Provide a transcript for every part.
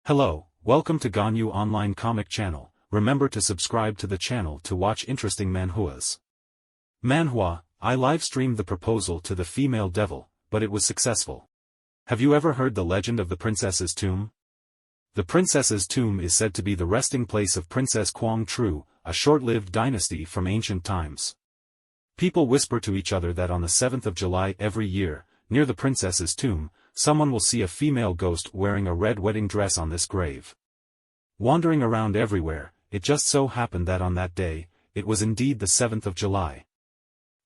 Hello, welcome to Ganyu online comic channel. Remember to subscribe to the channel to watch interesting manhwas. Manhwa, I live-streamed the proposal to the female devil, but it was successful. Have you ever heard the legend of the princess's tomb? The princess's tomb is said to be the resting place of Princess Quang Tru, a short-lived dynasty from ancient times. People whisper to each other that on the 7th of July every year, near the princess's tomb, someone will see a female ghost wearing a red wedding dress on this grave. Wandering around everywhere, it just so happened that on that day, it was indeed the 7th of July.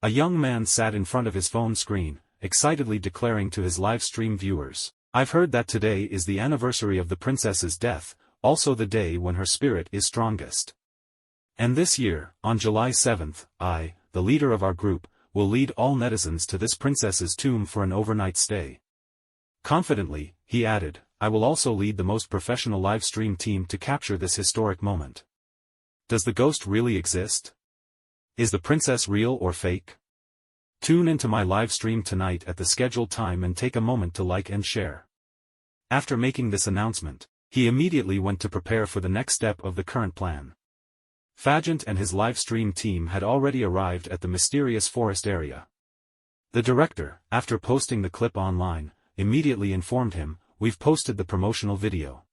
A young man sat in front of his phone screen, excitedly declaring to his live stream viewers, "I've heard that today is the anniversary of the princess's death, also the day when her spirit is strongest. And this year, on July 7th, I, the leader of our group, will lead all netizens to this princess's tomb for an overnight stay." Confidently, he added, "I will also lead the most professional live stream team to capture this historic moment." Does the ghost really exist? Is the princess real or fake? Tune into my live stream tonight at the scheduled time and take a moment to like and share. After making this announcement, he immediately went to prepare for the next step of the current plan. Fagent and his live stream team had already arrived at the mysterious forest area. The director, after posting the clip online, immediately informed him, "We've posted the promotional video.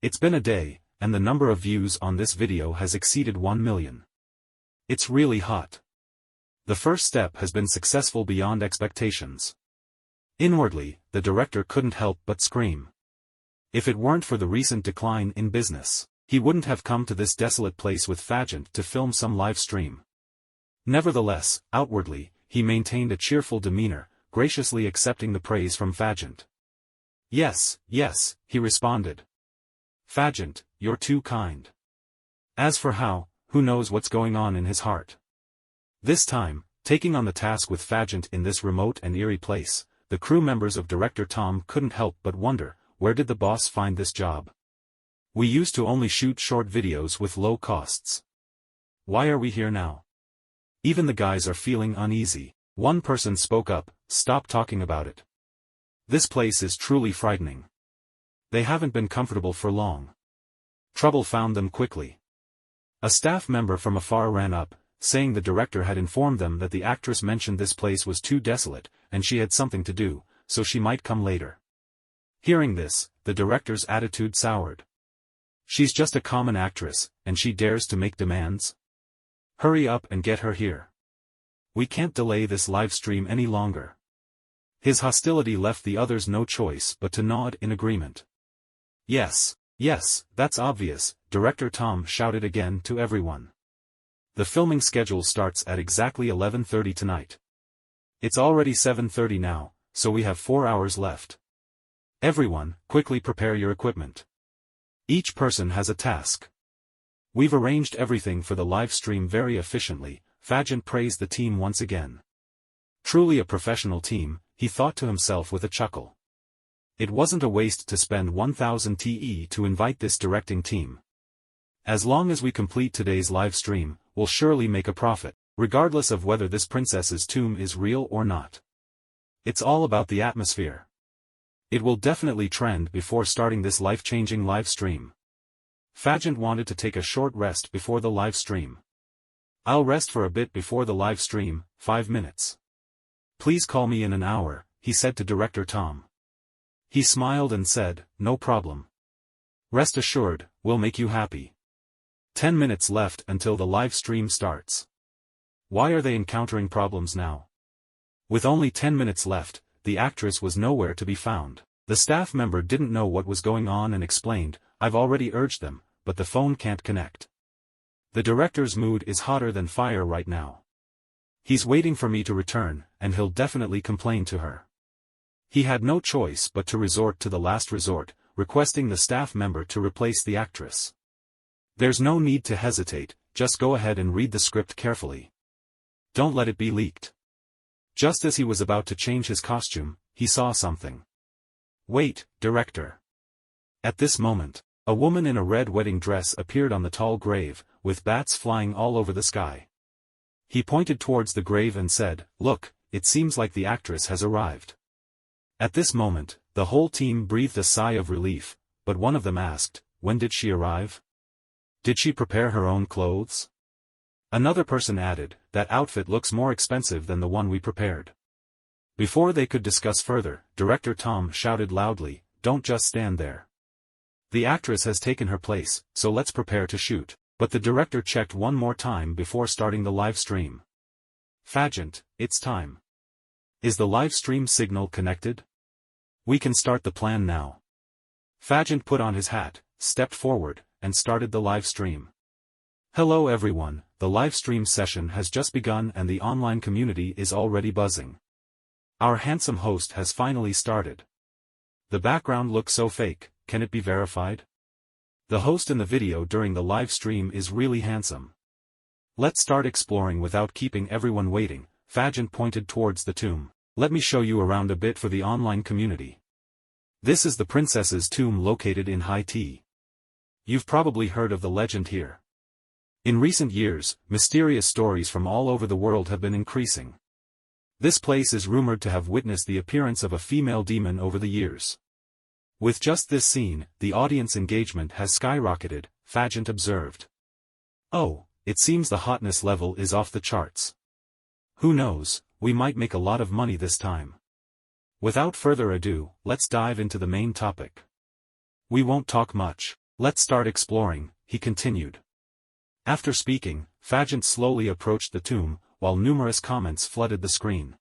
It's been a day, and the number of views on this video has exceeded 1 million. It's really hot. The first step has been successful beyond expectations." Inwardly, the director couldn't help but scream. If it weren't for the recent decline in business, he wouldn't have come to this desolate place with Fagent to film some live stream. Nevertheless, outwardly, he maintained a cheerful demeanor, graciously accepting the praise from Fagent. "Yes, yes," he responded. "Fagent, you're too kind." As for how, who knows what's going on in his heart. This time, taking on the task with Fagent in this remote and eerie place, the crew members of Director Tom couldn't help but wonder, where did the boss find this job? We used to only shoot short videos with low costs. Why are we here now? Even the guys are feeling uneasy. One person spoke up, "Stop talking about it. This place is truly frightening." They haven't been comfortable for long. Trouble found them quickly. A staff member from afar ran up, saying the director had informed them that the actress mentioned this place was too desolate, and she had something to do, so she might come later. Hearing this, the director's attitude soured. She's just a common actress, and she dares to make demands? Hurry up and get her here. We can't delay this live stream any longer. His hostility left the others no choice but to nod in agreement. "Yes, yes, that's obvious," Director Tom shouted again to everyone. "The filming schedule starts at exactly 11:30 tonight. It's already 7:30 now, so we have 4 hours left. Everyone, quickly prepare your equipment. Each person has a task." "We've arranged everything for the live stream very efficiently," Fagent praised the team once again. Truly a professional team, he thought to himself with a chuckle. It wasn't a waste to spend 1,000 TE to invite this directing team. As long as we complete today's live stream, we'll surely make a profit, regardless of whether this princess's tomb is real or not. It's all about the atmosphere. It will definitely trend before starting this life-changing live stream. Fagent wanted to take a short rest before the live stream. "I'll rest for a bit before the live stream, 5 minutes. Please call me in an hour," he said to Director Tom. He smiled and said, "No problem. Rest assured, we'll make you happy." 10 minutes left until the live stream starts. Why are they encountering problems now? With only 10 minutes left, the actress was nowhere to be found. The staff member didn't know what was going on and explained, "I've already urged them, but the phone can't connect. The director's mood is hotter than fire right now. He's waiting for me to return, and he'll definitely complain to her." He had no choice but to resort to the last resort, requesting the staff member to replace the actress. "There's no need to hesitate, just go ahead and read the script carefully. Don't let it be leaked." Just as he was about to change his costume, he saw something. "Wait, director." At this moment, a woman in a red wedding dress appeared on the tall grave, with bats flying all over the sky. He pointed towards the grave and said, "Look, it seems like the actress has arrived." At this moment, the whole team breathed a sigh of relief, but one of them asked, when did she arrive? Did she prepare her own clothes? Another person added, that outfit looks more expensive than the one we prepared. Before they could discuss further, Director Tom shouted loudly, don't just stand there. The actress has taken her place, so let's prepare to shoot. But the director checked one more time before starting the live stream. Fagent, it's time. Is the live stream signal connected? We can start the plan now. Fagent put on his hat, stepped forward, and started the live stream. Hello everyone, the live stream session has just begun and the online community is already buzzing. Our handsome host has finally started. The background looks so fake, can it be verified? The host in the video during the live stream is really handsome. Let's start exploring without keeping everyone waiting. Fagent pointed towards the tomb. Let me show you around a bit for the online community. This is the princess's tomb located in High Tea. You've probably heard of the legend here. In recent years, mysterious stories from all over the world have been increasing. This place is rumored to have witnessed the appearance of a female demon over the years. With just this scene, the audience engagement has skyrocketed, Fagent observed. Oh, it seems the hotness level is off the charts. Who knows, we might make a lot of money this time. Without further ado, let's dive into the main topic. We won't talk much, let's start exploring, he continued. After speaking, Fagent slowly approached the tomb, while numerous comments flooded the screen.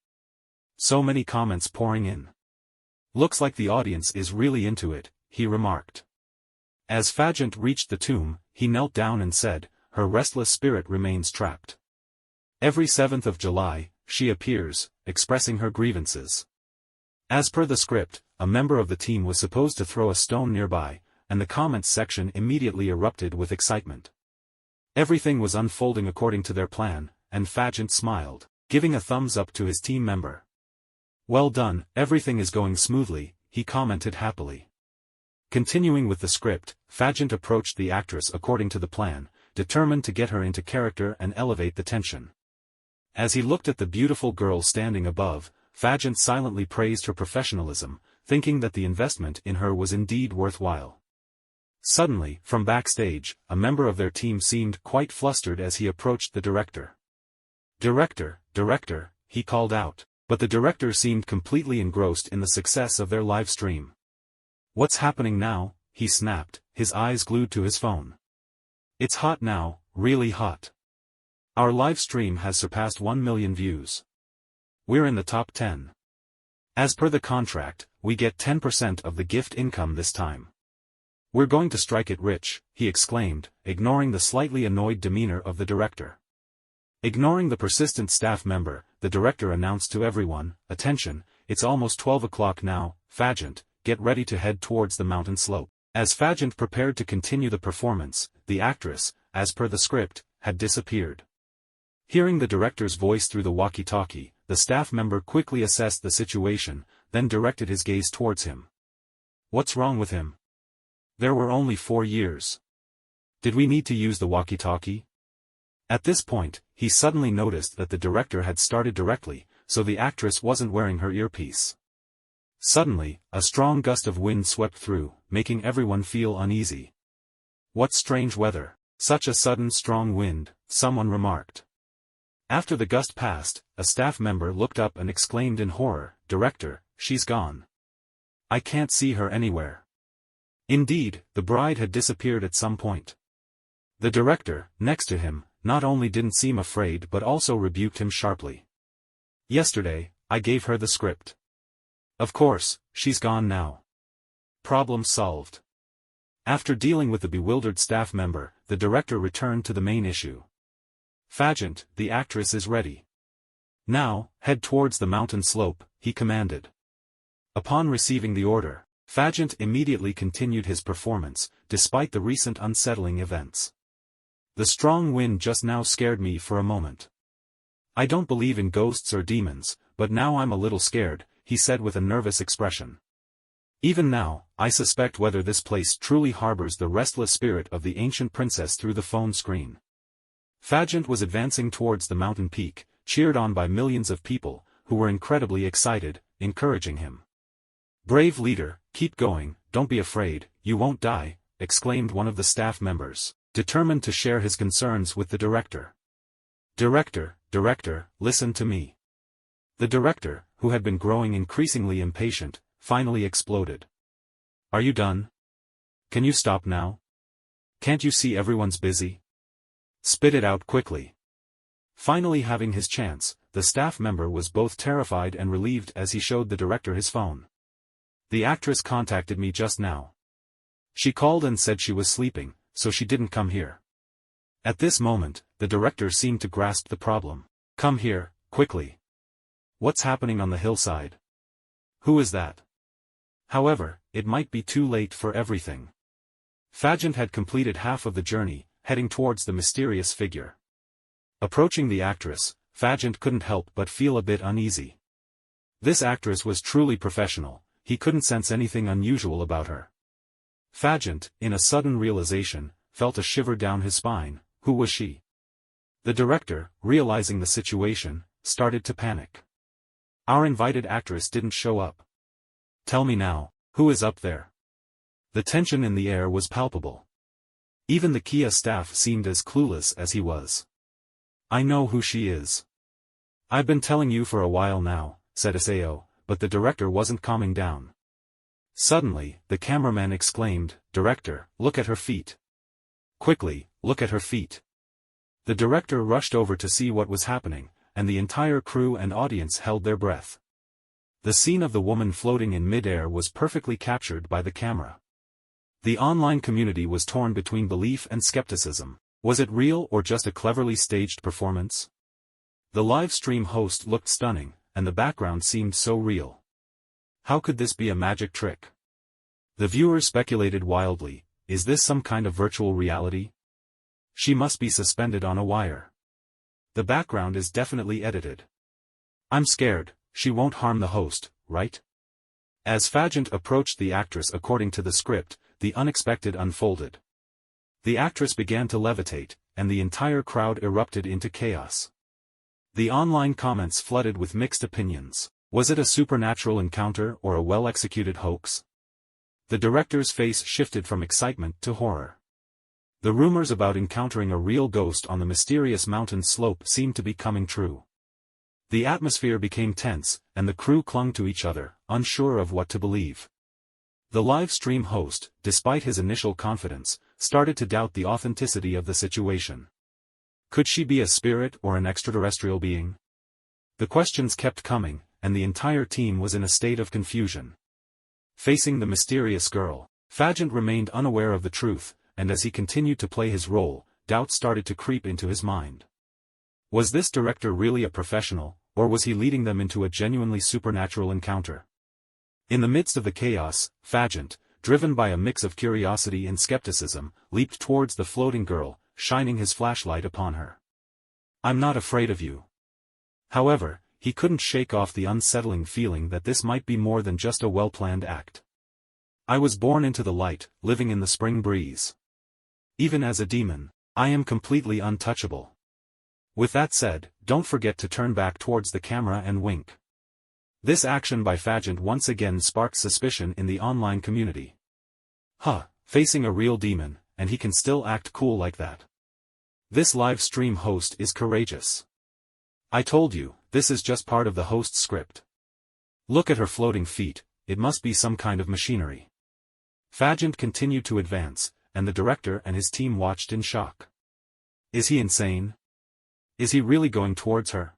So many comments pouring in. Looks like the audience is really into it, he remarked. As Fagent reached the tomb, he knelt down and said, her restless spirit remains trapped. Every 7th of July, she appears, expressing her grievances. As per the script, a member of the team was supposed to throw a stone nearby, and the comments section immediately erupted with excitement. Everything was unfolding according to their plan, and Fagent smiled, giving a thumbs up to his team member. Well done, everything is going smoothly, he commented happily. Continuing with the script, Fagent approached the actress according to the plan, determined to get her into character and elevate the tension. As he looked at the beautiful girl standing above, Fagent silently praised her professionalism, thinking that the investment in her was indeed worthwhile. Suddenly, from backstage, a member of their team seemed quite flustered as he approached the director. Director, he called out. But the director seemed completely engrossed in the success of their live stream. What's happening now? He snapped, his eyes glued to his phone. It's hot now, really hot. Our live stream has surpassed 1 million views. We're in the top 10. As per the contract, we get 10% of the gift income this time. We're going to strike it rich, he exclaimed, ignoring the slightly annoyed demeanor of the director. Ignoring the persistent staff member, the director announced to everyone, attention, it's almost 12 o'clock now, Fagent, get ready to head towards the mountain slope. As Fagent prepared to continue the performance, the actress, as per the script, had disappeared. Hearing the director's voice through the walkie-talkie, the staff member quickly assessed the situation, then directed his gaze towards him. What's wrong with him? There were only 4 years. Did we need to use the walkie-talkie? At this point, he suddenly noticed that the director had started directly, so the actress wasn't wearing her earpiece. Suddenly, a strong gust of wind swept through, making everyone feel uneasy. What strange weather, such a sudden strong wind, someone remarked. After the gust passed, a staff member looked up and exclaimed in horror, Director, she's gone. I can't see her anywhere. Indeed, the bride had disappeared at some point. The director, next to him, not only didn't seem afraid but also rebuked him sharply. Yesterday, I gave her the script. Of course, she's gone now. Problem solved. After dealing with the bewildered staff member, the director returned to the main issue. Fagent, the actress is ready. Now, head towards the mountain slope, he commanded. Upon receiving the order, Fagent immediately continued his performance, despite the recent unsettling events. The strong wind just now scared me for a moment. I don't believe in ghosts or demons, but now I'm a little scared, he said with a nervous expression. Even now, I suspect whether this place truly harbors the restless spirit of the ancient princess through the phone screen. Fagent was advancing towards the mountain peak, cheered on by millions of people, who were incredibly excited, encouraging him. Brave leader, keep going, don't be afraid, you won't die," exclaimed one of the staff members, determined to share his concerns with the director. Director, listen to me." The director, who had been growing increasingly impatient, finally exploded. "Are you done? Can you stop now? Can't you see everyone's busy? Spit it out quickly." Finally having his chance, the staff member was both terrified and relieved as he showed the director his phone. "The actress contacted me just now. She called and said she was sleeping, so she didn't come here." At this moment, the director seemed to grasp the problem. "Come here, quickly. What's happening on the hillside? Who is that?" However, it might be too late for everything. Fagent had completed half of the journey, heading towards the mysterious figure. Approaching the actress, Fagent couldn't help but feel a bit uneasy. This actress was truly professional, he couldn't sense anything unusual about her. Fagent, in a sudden realization, felt a shiver down his spine. Who was she? The director, realizing the situation, started to panic. "Our invited actress didn't show up. Tell me now, who is up there?" The tension in the air was palpable. Even the Kia staff seemed as clueless as he was. "I know who she is. I've been telling you for a while now," said Sao, but the director wasn't calming down. Suddenly, the cameraman exclaimed, "Director, look at her feet. Quickly, look at her feet." The director rushed over to see what was happening, and the entire crew and audience held their breath. The scene of the woman floating in mid-air was perfectly captured by the camera. The online community was torn between belief and skepticism. Was it real or just a cleverly staged performance? The live stream host looked stunning, and the background seemed so real. How could this be a magic trick? The viewers speculated wildly, is this some kind of virtual reality? She must be suspended on a wire. The background is definitely edited. I'm scared, she won't harm the host, right? As Fagent approached the actress according to the script, the unexpected unfolded. The actress began to levitate, and the entire crowd erupted into chaos. The online comments flooded with mixed opinions. Was it a supernatural encounter or a well-executed hoax? The director's face shifted from excitement to horror. The rumors about encountering a real ghost on the mysterious mountain slope seemed to be coming true. The atmosphere became tense, and the crew clung to each other, unsure of what to believe. The live stream host, despite his initial confidence, started to doubt the authenticity of the situation. Could she be a spirit or an extraterrestrial being? The questions kept coming, and the entire team was in a state of confusion. Facing the mysterious girl, Fagent remained unaware of the truth, and as he continued to play his role, doubt started to creep into his mind. Was this director really a professional, or was he leading them into a genuinely supernatural encounter? In the midst of the chaos, Fagent, driven by a mix of curiosity and skepticism, leaped towards the floating girl, shining his flashlight upon her. "I'm not afraid of you." However, he couldn't shake off the unsettling feeling that this might be more than just a well-planned act. "I was born into the light, living in the spring breeze. Even as a demon, I am completely untouchable." With that said, don't forget to turn back towards the camera and wink. This action by Fagent once again sparked suspicion in the online community. Facing a real demon, and he can still act cool like that. This live stream host is courageous. I told you, this is just part of the host's script. Look at her floating feet, it must be some kind of machinery. Fagent continued to advance, and the director and his team watched in shock. Is he insane? Is he really going towards her?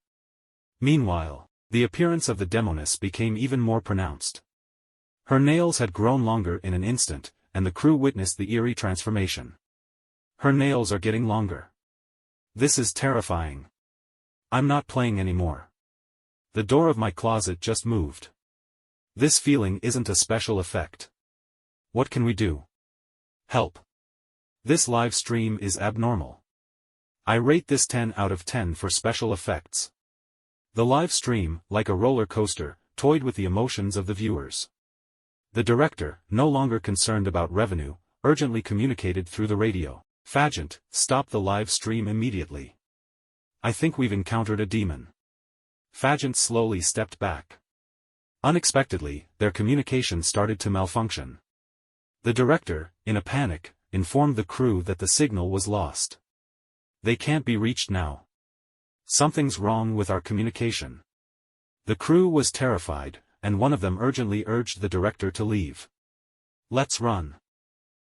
Meanwhile, the appearance of the demoness became even more pronounced. Her nails had grown longer in an instant, and the crew witnessed the eerie transformation. Her nails are getting longer. This is terrifying. I'm not playing anymore. The door of my closet just moved. This feeling isn't a special effect. What can we do? Help. This live stream is abnormal. I rate this 10 out of 10 for special effects. The live stream, like a roller coaster, toyed with the emotions of the viewers. The director, no longer concerned about revenue, urgently communicated through the radio. Fagent, stop the live stream immediately. I think we've encountered a demon. Fagent slowly stepped back. Unexpectedly, their communication started to malfunction. The director, in a panic, informed the crew that the signal was lost. They can't be reached now. Something's wrong with our communication. The crew was terrified, and one of them urgently urged the director to leave. Let's run.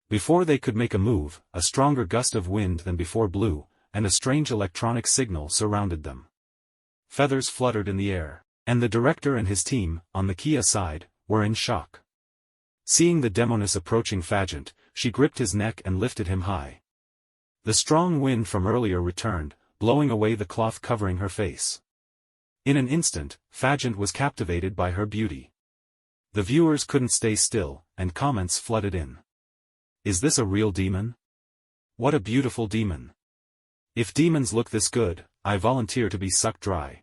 Before they could make a move, a stronger gust of wind than before blew, and a strange electronic signal surrounded them. Feathers fluttered in the air, and the director and his team, on the Kia side, were in shock. Seeing the demoness approaching Fagent, she gripped his neck and lifted him high. The strong wind from earlier returned, blowing away the cloth covering her face. In an instant, Fagent was captivated by her beauty. The viewers couldn't stay still, and comments flooded in. Is this a real demon? What a beautiful demon. If demons look this good, I volunteer to be sucked dry.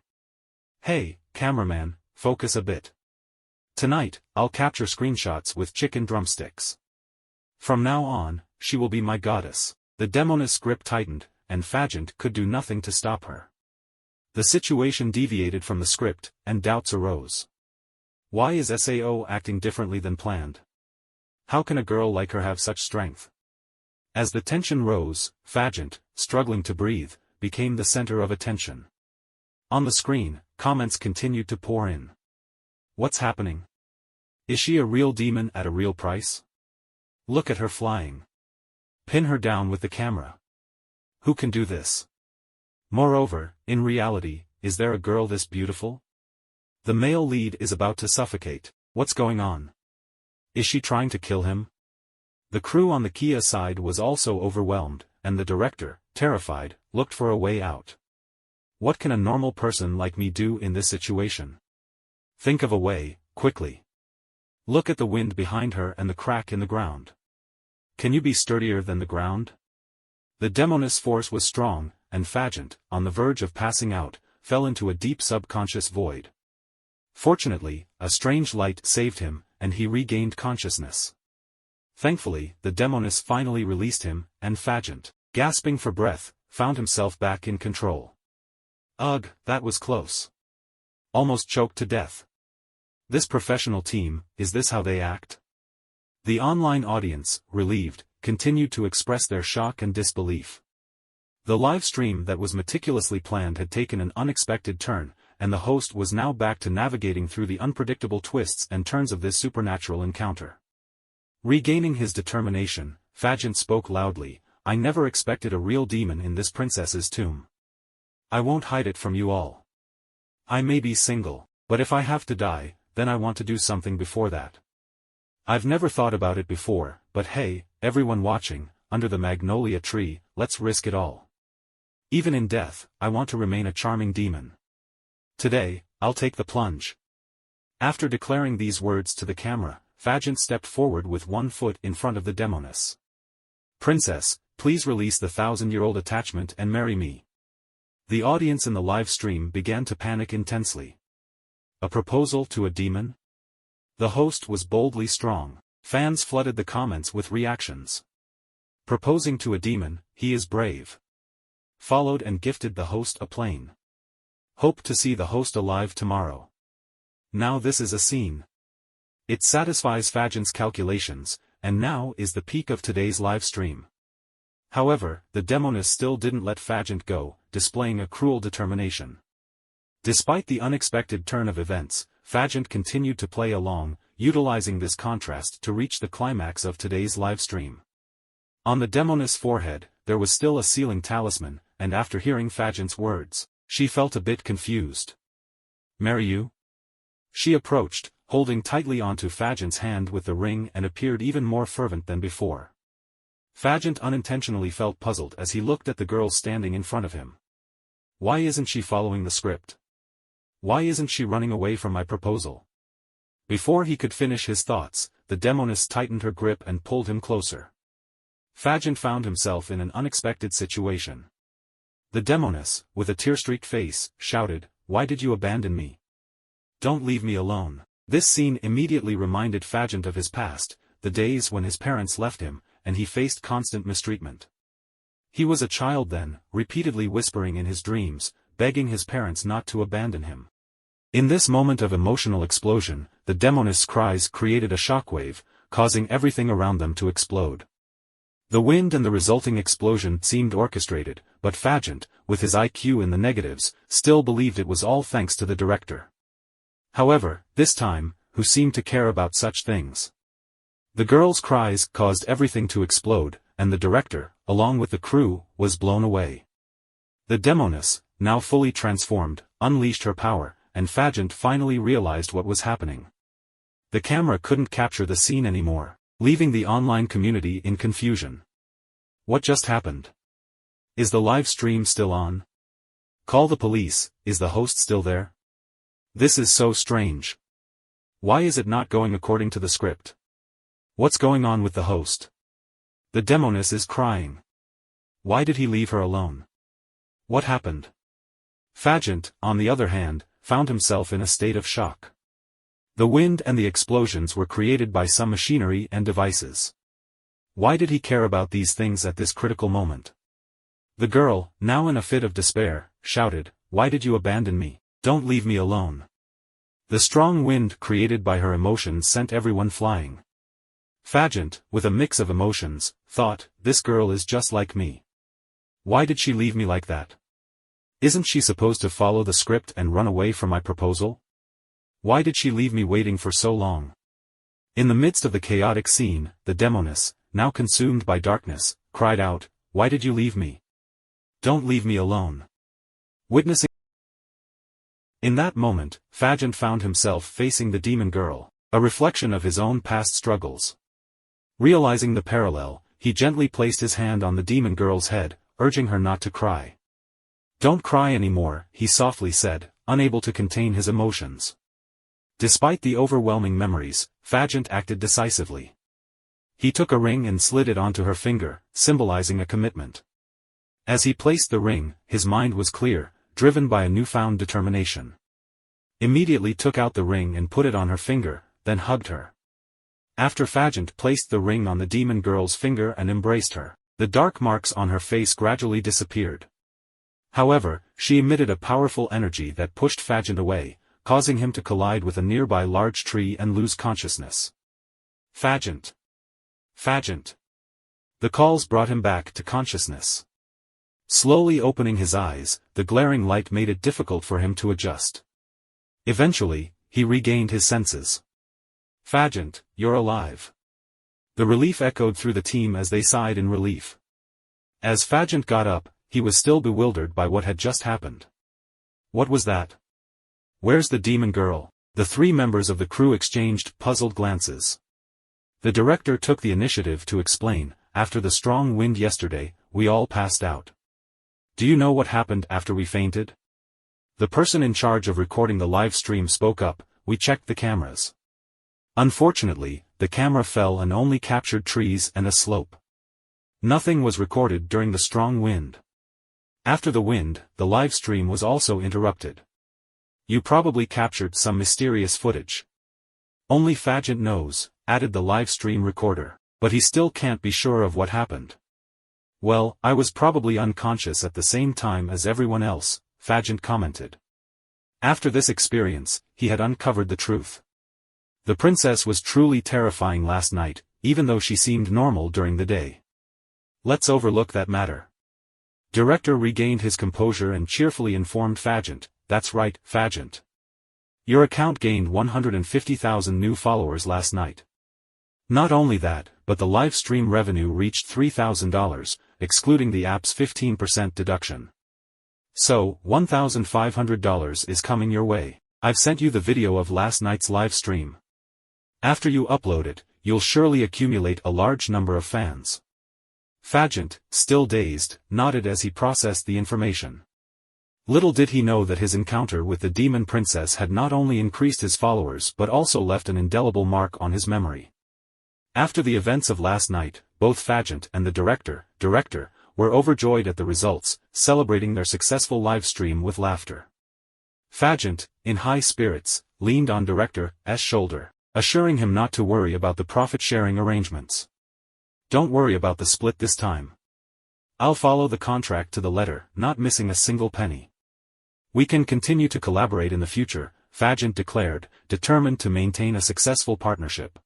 Hey, cameraman, focus a bit. Tonight, I'll capture screenshots with chicken drumsticks. From now on, she will be my goddess. The demoness' grip tightened, and Fagent could do nothing to stop her. The situation deviated from the script, and doubts arose. Why is Sao acting differently than planned? How can a girl like her have such strength? As the tension rose, Fagent, struggling to breathe, became the center of attention. On the screen, comments continued to pour in. What's happening? Is she a real demon at a real price? Look at her flying. Pin her down with the camera. Who can do this? Moreover, in reality, is there a girl this beautiful? The male lead is about to suffocate. What's going on? Is she trying to kill him? The crew on the Kia side was also overwhelmed, and the director, terrified, looked for a way out. What can a normal person like me do in this situation? Think of a way, quickly. Look at the wind behind her and the crack in the ground. Can you be sturdier than the ground? The demoness force was strong, and Fagent, on the verge of passing out, fell into a deep subconscious void. Fortunately, a strange light saved him, and he regained consciousness. Thankfully, the demoness finally released him, and Fagent, gasping for breath, found himself back in control. Ugh, that was close. Almost choked to death. This professional team, is this how they act? The online audience, relieved, continued to express their shock and disbelief. The live stream that was meticulously planned had taken an unexpected turn, and the host was now back to navigating through the unpredictable twists and turns of this supernatural encounter. Regaining his determination, Fagent spoke loudly, I never expected a real demon in this princess's tomb. I won't hide it from you all. I may be single, but if I have to die, then I want to do something before that. I've never thought about it before, but hey, everyone watching, under the magnolia tree, let's risk it all. Even in death, I want to remain a charming demon. Today, I'll take the plunge. After declaring these words to the camera, Fagent stepped forward with one foot in front of the demoness. Princess, please release the 1,000-year-old attachment and marry me. The audience in the live stream began to panic intensely. A proposal to a demon? The host was boldly strong. Fans flooded the comments with reactions. Proposing to a demon, he is brave. Followed and gifted the host a plane. Hope to see the host alive tomorrow. Now this is a scene. It satisfies Fagent's calculations, and now is the peak of today's live stream. However, the demoness still didn't let Fagent go, displaying a cruel determination. Despite the unexpected turn of events, Fagent continued to play along, utilizing this contrast to reach the climax of today's live stream. On the demoness' forehead, there was still a sealing talisman, and after hearing Fagent's words, she felt a bit confused. Marry you? She approached, holding tightly onto Fagent's hand with the ring and appeared even more fervent than before. Fagent unintentionally felt puzzled as he looked at the girl standing in front of him. Why isn't she following the script? Why isn't she running away from my proposal? Before he could finish his thoughts, the demoness tightened her grip and pulled him closer. Fagent found himself in an unexpected situation. The demoness, with a tear-streaked face, shouted, "Why did you abandon me? Don't leave me alone." This scene immediately reminded Fagent of his past, the days when his parents left him, and he faced constant mistreatment. He was a child then, repeatedly whispering in his dreams, begging his parents not to abandon him. In this moment of emotional explosion, the demoness' cries created a shockwave, causing everything around them to explode. The wind and the resulting explosion seemed orchestrated, but Fagent, with his IQ in the negatives, still believed it was all thanks to the director. However, this time, who seemed to care about such things? The girl's cries caused everything to explode, and the director, along with the crew, was blown away. The demoness, now fully transformed, unleashed her power, and Fagent finally realized what was happening. The camera couldn't capture the scene anymore, leaving the online community in confusion. What just happened? Is the live stream still on? Call the police, is the host still there? This is so strange. Why is it not going according to the script? What's going on with the host? The demoness is crying. Why did he leave her alone? What happened? Fagent, on the other hand, found himself in a state of shock. The wind and the explosions were created by some machinery and devices. Why did he care about these things at this critical moment? The girl, now in a fit of despair, shouted, "Why did you abandon me? Don't leave me alone." The strong wind created by her emotions sent everyone flying. Fagent, with a mix of emotions, thought, this girl is just like me. Why did she leave me like that? Isn't she supposed to follow the script and run away from my proposal? Why did she leave me waiting for so long? In the midst of the chaotic scene, the demoness, now consumed by darkness, cried out, "Why did you leave me? Don't leave me alone." Witnessing in that moment, Fagent found himself facing the demon girl, a reflection of his own past struggles. Realizing the parallel, he gently placed his hand on the demon girl's head, urging her not to cry. "Don't cry anymore," he softly said, unable to contain his emotions. Despite the overwhelming memories, Fagent acted decisively. He took a ring and slid it onto her finger, symbolizing a commitment. As he placed the ring, his mind was clear, driven by a newfound determination. Immediately took out the ring and put it on her finger, then hugged her. After Fagent placed the ring on the demon girl's finger and embraced her, the dark marks on her face gradually disappeared. However, she emitted a powerful energy that pushed Fagent away, causing him to collide with a nearby large tree and lose consciousness. Fagent! Fagent! The calls brought him back to consciousness. Slowly opening his eyes, the glaring light made it difficult for him to adjust. Eventually, he regained his senses. "Fagent, you're alive." The relief echoed through the team as they sighed in relief. As Fagent got up, he was still bewildered by what had just happened. What was that? Where's the demon girl? The three members of the crew exchanged puzzled glances. The director took the initiative to explain, "After the strong wind yesterday, we all passed out. Do you know what happened after we fainted?" The person in charge of recording the live stream spoke up, "We checked the cameras. Unfortunately, the camera fell and only captured trees and a slope. Nothing was recorded during the strong wind. After the wind, the live stream was also interrupted. You probably captured some mysterious footage. Only Fagent knows," added the live stream recorder, "but he still can't be sure of what happened." "Well, I was probably unconscious at the same time as everyone else," Fagent commented. After this experience, he had uncovered the truth. The princess was truly terrifying last night, even though she seemed normal during the day. Let's overlook that matter. Director regained his composure and cheerfully informed Fagent, "That's right, Fagent. Your account gained 150,000 new followers last night. Not only that, but the live stream revenue reached $3,000, excluding the app's 15% deduction. So, $1,500 is coming your way. I've sent you the video of last night's live stream. After you upload it, you'll surely accumulate a large number of fans." Fagent, still dazed, nodded as he processed the information. Little did he know that his encounter with the demon princess had not only increased his followers but also left an indelible mark on his memory. After the events of last night, both Fagent and the director were overjoyed at the results, celebrating their successful live stream with laughter. Fagent, in high spirits, leaned on director's shoulder, assuring him not to worry about the profit-sharing arrangements. "Don't worry about the split this time. I'll follow the contract to the letter, not missing a single penny. We can continue to collaborate in the future," Fagent declared, determined to maintain a successful partnership.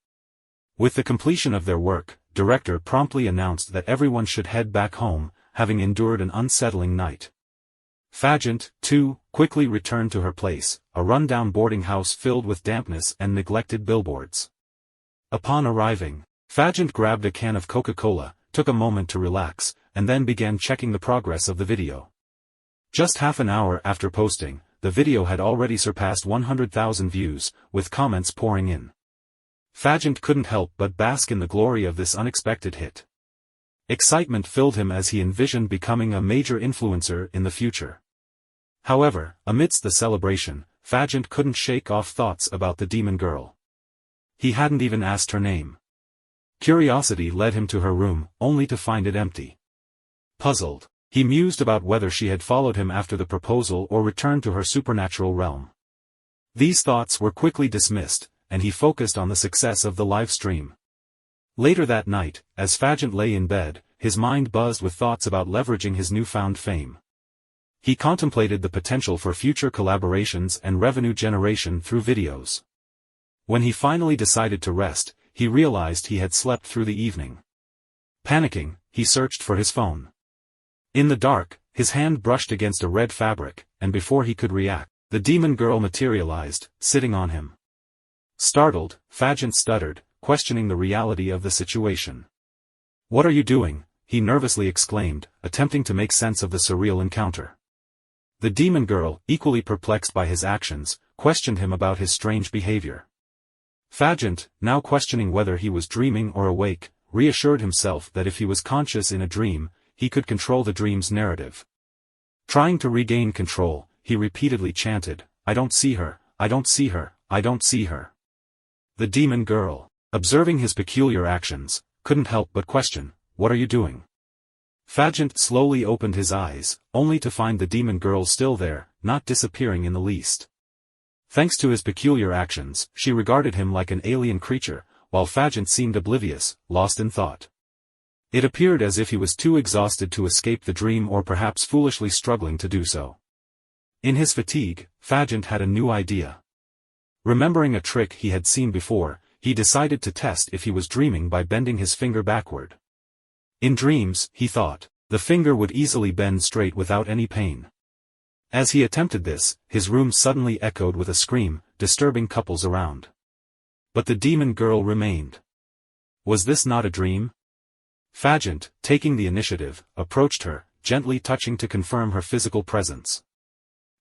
With the completion of their work, director promptly announced that everyone should head back home, having endured an unsettling night. Fagent, too, quickly returned to her place, a run-down boarding house filled with dampness and neglected billboards. Upon arriving, Fagent grabbed a can of Coca-Cola, took a moment to relax, and then began checking the progress of the video. Just half an hour after posting, the video had already surpassed 100,000 views, with comments pouring in. Fagent couldn't help but bask in the glory of this unexpected hit. Excitement filled him as he envisioned becoming a major influencer in the future. However, amidst the celebration, Fagent couldn't shake off thoughts about the demon girl. He hadn't even asked her name. Curiosity led him to her room, only to find it empty. Puzzled, he mused about whether she had followed him after the proposal or returned to her supernatural realm. These thoughts were quickly dismissed, and he focused on the success of the live stream. Later that night, as Fagent lay in bed, his mind buzzed with thoughts about leveraging his newfound fame. He contemplated the potential for future collaborations and revenue generation through videos. When he finally decided to rest, he realized he had slept through the evening. Panicking, he searched for his phone. In the dark, his hand brushed against a red fabric, and before he could react, the demon girl materialized, sitting on him. Startled, Fagent stuttered, questioning the reality of the situation. "What are you doing?" he nervously exclaimed, attempting to make sense of the surreal encounter. The demon girl, equally perplexed by his actions, questioned him about his strange behavior. Fagent, now questioning whether he was dreaming or awake, reassured himself that if he was conscious in a dream, he could control the dream's narrative. Trying to regain control, he repeatedly chanted, "I don't see her, I don't see her, I don't see her." The demon girl, observing his peculiar actions, couldn't help but question, "What are you doing?" Fagent slowly opened his eyes, only to find the demon girl still there, not disappearing in the least. Thanks to his peculiar actions, she regarded him like an alien creature, while Fagent seemed oblivious, lost in thought. It appeared as if he was too exhausted to escape the dream or perhaps foolishly struggling to do so. In his fatigue, Fagent had a new idea. Remembering a trick he had seen before, he decided to test if he was dreaming by bending his finger backward. In dreams, he thought, the finger would easily bend straight without any pain. As he attempted this, his room suddenly echoed with a scream, disturbing couples around. But the demon girl remained. Was this not a dream? Fagent, taking the initiative, approached her, gently touching to confirm her physical presence.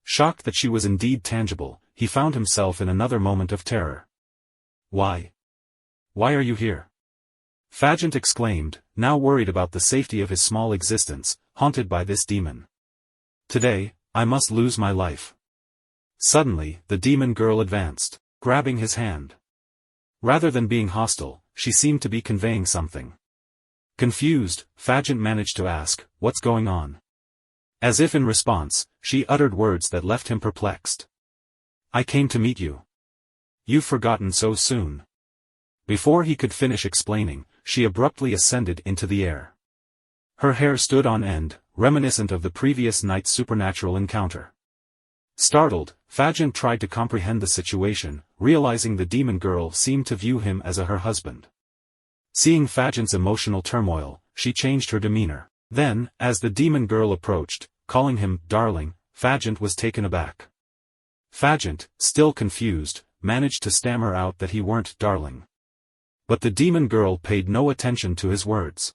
Shocked that she was indeed tangible, he found himself in another moment of terror. "Why? Why are you here?" Fagent exclaimed, now worried about the safety of his small existence, haunted by this demon. "Today, I must lose my life." Suddenly, the demon girl advanced, grabbing his hand. Rather than being hostile, she seemed to be conveying something. Confused, Fagent managed to ask, "What's going on?" As if in response, she uttered words that left him perplexed. "I came to meet you. You've forgotten so soon." Before he could finish explaining, she abruptly ascended into the air. Her hair stood on end, reminiscent of the previous night's supernatural encounter. Startled, Fagent tried to comprehend the situation, realizing the demon girl seemed to view him as her husband. Seeing Fagent's emotional turmoil, she changed her demeanor. Then, as the demon girl approached, calling him "darling," Fagent was taken aback. Fagent, still confused, managed to stammer out that he weren't darling. But the demon girl paid no attention to his words.